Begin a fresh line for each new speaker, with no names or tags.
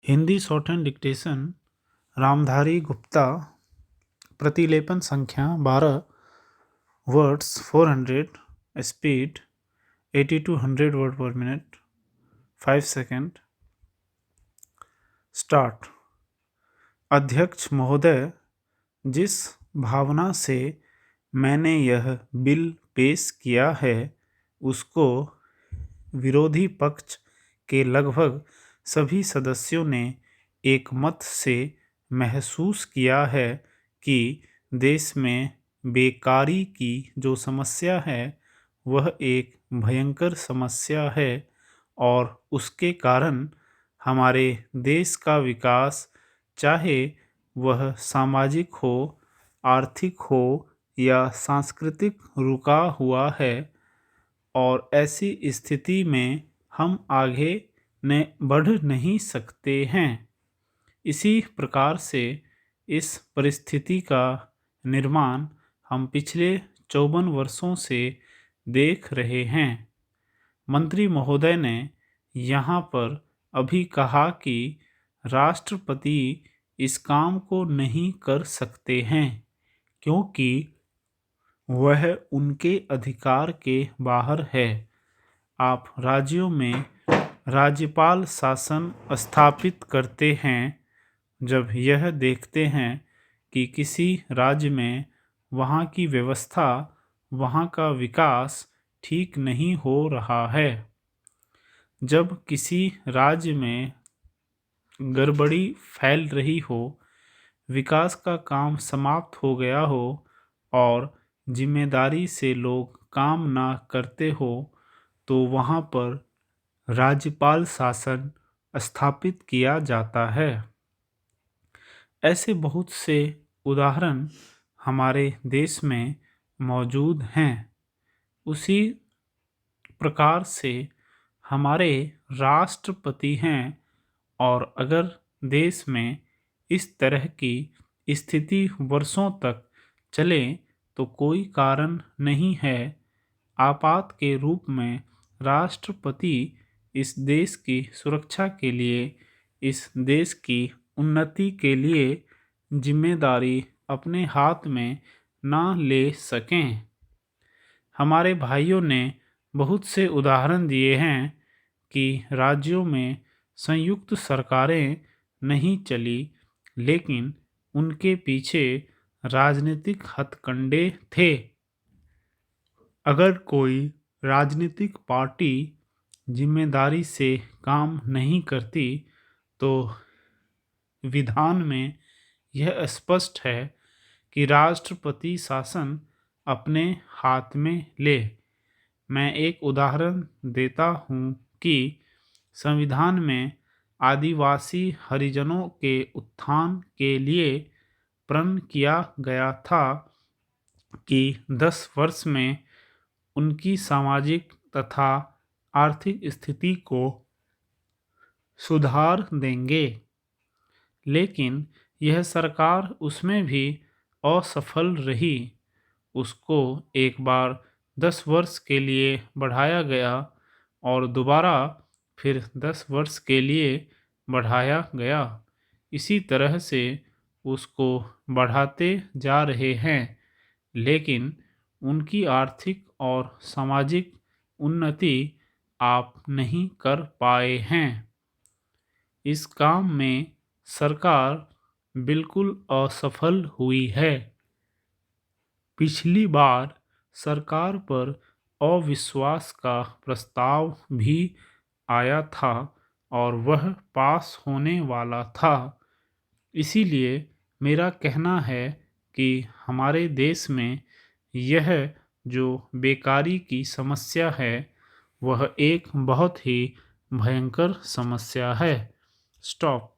Hindi shorthand dictation Ramdhari Gupta प्रतिलेपन संख्या 12 words 400 speed 80 to 100 word per minute 5 second start. अध्यक्ष महोदय, जिस भावना से मैंने यह बिल पेश किया है उसको विरोधी पक्ष के लगभग सभी सदस्यों ने एक मत से महसूस किया है कि देश में बेकारी की जो समस्या है वह एक भयंकर समस्या है और उसके कारण हमारे देश का विकास, चाहे वह सामाजिक हो, आर्थिक हो या सांस्कृतिक, रुका हुआ है और ऐसी स्थिति में हम आगे बढ़ नहीं सकते हैं। इसी प्रकार से इस परिस्थिति का निर्माण हम पिछले 54 वर्षों से देख रहे हैं। मंत्री महोदय ने यहाँ पर अभी कहा कि राष्ट्रपति इस काम को नहीं कर सकते हैं क्योंकि वह उनके अधिकार के बाहर है। आप राज्यों में राज्यपाल शासन स्थापित करते हैं जब यह देखते हैं कि किसी राज्य में वहाँ की व्यवस्था, वहाँ का विकास ठीक नहीं हो रहा है। जब किसी राज्य में गड़बड़ी फैल रही हो, विकास का काम समाप्त हो गया हो और जिम्मेदारी से लोग काम ना करते हो तो वहाँ पर राज्यपाल शासन स्थापित किया जाता है। ऐसे बहुत से उदाहरण हमारे देश में मौजूद हैं। उसी प्रकार से हमारे राष्ट्रपति हैं और अगर देश में इस तरह की स्थिति वर्षों तक चले तो कोई कारण नहीं है आपात के रूप में राष्ट्रपति इस देश की सुरक्षा के लिए, इस देश की उन्नति के लिए जिम्मेदारी अपने हाथ में ना ले सकें। हमारे भाइयों ने बहुत से उदाहरण दिए हैं कि राज्यों में संयुक्त सरकारें नहीं चली, लेकिन उनके पीछे राजनीतिक हथकंडे थे। अगर कोई राजनीतिक पार्टी जिम्मेदारी से काम नहीं करती तो विधान में यह स्पष्ट है कि राष्ट्रपति शासन अपने हाथ में ले। मैं एक उदाहरण देता हूँ कि संविधान में आदिवासी हरिजनों के उत्थान के लिए प्रण किया गया था कि 10 वर्ष में उनकी सामाजिक तथा आर्थिक स्थिति को सुधार देंगे, लेकिन यह सरकार उसमें भी असफल रही। उसको एक बार 10 वर्ष के लिए बढ़ाया गया और दोबारा फिर 10 वर्ष के लिए बढ़ाया गया। इसी तरह से उसको बढ़ाते जा रहे हैं, लेकिन उनकी आर्थिक और सामाजिक उन्नति आप नहीं कर पाए हैं। इस काम में सरकार बिल्कुल असफल हुई है। पिछली बार सरकार पर अविश्वास का प्रस्ताव भी आया था और वह पास होने वाला था। इसीलिए मेरा कहना है कि हमारे देश में यह जो बेकारी की समस्या है वह एक बहुत ही भयंकर समस्या है। स्टॉप।